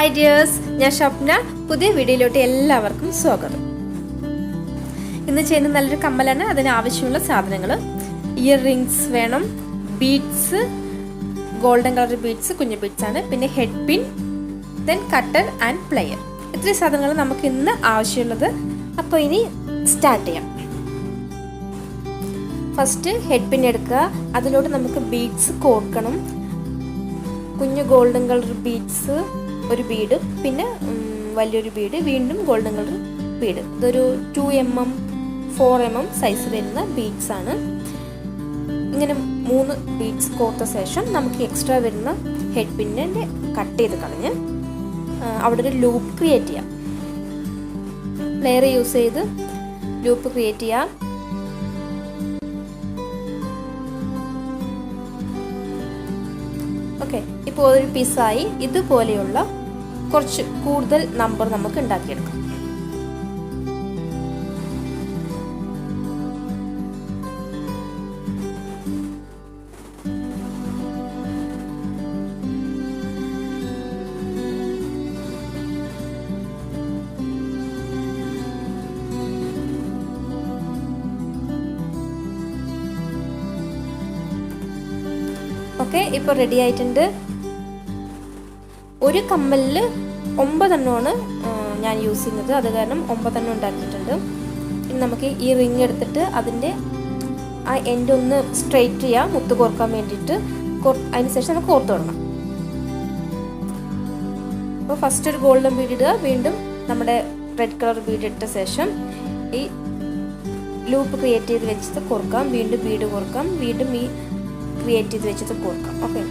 Hi dears, ഞാൻ ഷബ്ന. പുതിയ വീഡിയോയിലോട്ട് എല്ലാവർക്കും സ്വാഗതം. ഇന്ന് ചെയ്യുന്ന നല്ലൊരു കമ്മലാണ്. അതിന് ആവശ്യമുള്ള സാധനങ്ങൾ: ഇയർ റിംഗ്സ് വേണം, ബീഡ്സ്, ഗോൾഡൻ കളർ ബീഡ്സ്, കുഞ്ഞു ബീഡ്സ് ആണ്, പിന്നെ head pin, then cutter and player. ഇത്രയും സാധനങ്ങൾ നമുക്ക് ഇന്ന് ആവശ്യമുള്ളത്. അപ്പോൾ ഇനി സ്റ്റാർട്ട് ചെയ്യാം. ഫസ്റ്റ് ഹെഡ് പിൻ എടുക്കുക. അതിലോട്ട് നമുക്ക് ബീഡ്സ് കോർക്കണം. കുഞ്ഞു ഗോൾഡൻ കളർ ബീഡ്സ് ഒരു ബീഡ്, പിന്നെ വലിയൊരു ബീഡ്, വീണ്ടും ഗോൾഡൻ കളർ ബീഡ്. ഇതൊരു 2 mm 4 mm സൈസ് വരുന്ന ബീഡ്സ് ആണ്. ഇങ്ങനെ 3 ബീഡ്സ് കോർത്ത ശേഷം നമുക്ക് എക്സ്ട്രാ വരുന്ന ഹെഡ് പിന്നെ കട്ട് ചെയ്ത് കളഞ്ഞ് അവിടെ ഒരു ലൂപ്പ് ക്രിയേറ്റ് ചെയ്യാം. പ്ലെയർ യൂസ് ചെയ്ത് ലൂപ്പ് ക്രിയേറ്റ് ചെയ്യാം. ഓക്കെ, ഇപ്പോൾ ഒരു പീസായി. ഇതുപോലെയുള്ള കുറച്ച് കൂടുതൽ നമ്പർ നമുക്ക് ഉണ്ടാക്കിയെടുക്കാം. ഓക്കെ, ഇപ്പോൾ റെഡി ആയിട്ടുണ്ട്. ഒരു കമ്മലിൽ 9 എണ്ണമാണ് ഞാൻ യൂസ് ചെയ്യുന്നത്. അത് കാരണം 9 എണ്ണം ഉണ്ടാക്കിയിട്ടുണ്ട്. ഇനി നമുക്ക് ഈ റിങ് എടുത്തിട്ട് അതിൻ്റെ ആ എൻഡ് ഒന്ന് സ്ട്രെയിറ്റ് ചെയ്യാം, മുത്ത് കോർക്കാൻ വേണ്ടിയിട്ട്. അതിനുശേഷം നമുക്ക് കോർത്ത് തുടങ്ങാം. അപ്പോൾ ഫസ്റ്റ് ഒരു ഗോൾഡൻ ബീഡ് ഇടുക, വീണ്ടും നമ്മുടെ റെഡ് കളർ ബീഡ് ഇട്ട ശേഷം ഈ ലൂപ്പ് ക്രിയേറ്റ് ചെയ്ത് വെച്ചിട്ട് കോർക്കാം, വീണ്ടും ബീഡ് കോർക്കാം, വീണ്ടും ഈ ക്രിയേറ്റ് ചെയ്ത് വെച്ചിട്ട് കോർക്കാം. ഓക്കെ,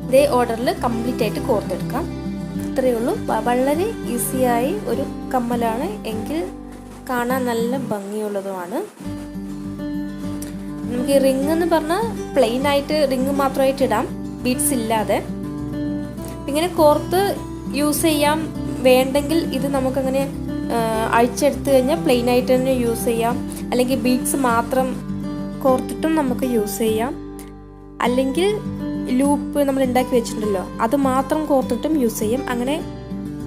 ഇതേ ഓർഡറിൽ കംപ്ലീറ്റ് ആയിട്ട് കോർത്തെടുക്കാം. ഇത്രയേ ഉള്ളൂ. വളരെ ഈസിയായി ഒരു കമ്മലാണ്, എങ്കിൽ കാണാൻ നല്ല ഭംഗിയുള്ളതുമാണ്. നമുക്ക് ഈ റിങ് എന്ന് പറഞ്ഞാൽ പ്ലെയിൻ ആയിട്ട് റിങ് മാത്രമായിട്ട് ഇടാം, ബീഡ്സ് ഇല്ലാതെ. ഇങ്ങനെ കോർത്ത് യൂസ് ചെയ്യാം. വേണ്ടെങ്കിൽ ഇത് നമുക്കങ്ങനെ അഴിച്ചെടുത്ത് കഴിഞ്ഞാൽ പ്ലെയിൻ ആയിട്ട് തന്നെ യൂസ് ചെയ്യാം. അല്ലെങ്കിൽ ബീഡ്സ് മാത്രം കോർത്തിട്ടും നമുക്ക് യൂസ് ചെയ്യാം. അല്ലെങ്കിൽ ലൂപ്പ് നമ്മൾ ഉണ്ടാക്കി വെച്ചിട്ടുണ്ടല്ലോ, അത് മാത്രം കോർത്തിട്ടും യൂസ് ചെയ്യും. അങ്ങനെ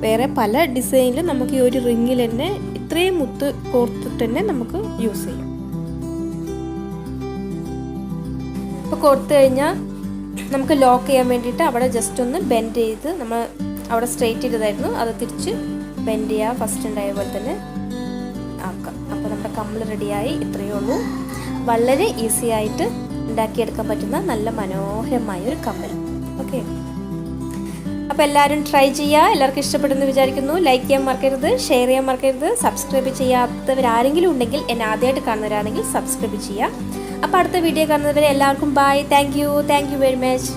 വേറെ പല ഡിസൈനിൽ നമുക്ക് ഈ ഒരു റിങ്ങിൽ തന്നെ ഇത്രയും മുത്ത് കോർത്തിട്ട് തന്നെ നമുക്ക് യൂസ് ചെയ്യാം. ഇപ്പോൾ കോർത്ത് കഴിഞ്ഞാൽ നമുക്ക് ലോക്ക് ചെയ്യാൻ വേണ്ടിയിട്ട് അവിടെ ജസ്റ്റ് ഒന്ന് ബെൻഡ് ചെയ്ത്, നമ്മൾ അവിടെ സ്ട്രെയിറ്റ് ചെയ്തതായിരുന്നു, അത് തിരിച്ച് ബെൻഡ് ചെയ്യുക. ഫസ്റ്റ് ഉണ്ടായ പോലെ തന്നെ ആക്കാം. അപ്പോൾ നമ്മുടെ കമ്മൽ റെഡിയായി. ഇത്രയേ ഉള്ളൂ. വളരെ ഈസി ആയിട്ട് ഉണ്ടാക്കിയെടുക്കാൻ പറ്റുന്ന നല്ല മനോഹരമായ ഒരു കമ്മൽ. ഓക്കെ, അപ്പോൾ എല്ലാവരും ട്രൈ ചെയ്യുക. എല്ലാവർക്കും ഇഷ്ടപ്പെടുമെന്ന് വിചാരിക്കുന്നു. ലൈക്ക് ചെയ്യാൻ മറക്കരുത്, ഷെയർ ചെയ്യാൻ മറക്കരുത്. സബ്സ്ക്രൈബ് ചെയ്യാത്തവരാരെങ്കിലും ഉണ്ടെങ്കിൽ, എന്നെ ആദ്യമായിട്ട് കാണുന്നവരാണെങ്കിൽ സബ്സ്ക്രൈബ് ചെയ്യുക. അപ്പോൾ അടുത്ത വീഡിയോ കാണുന്നവരെ എല്ലാവർക്കും bye. Thank you very much.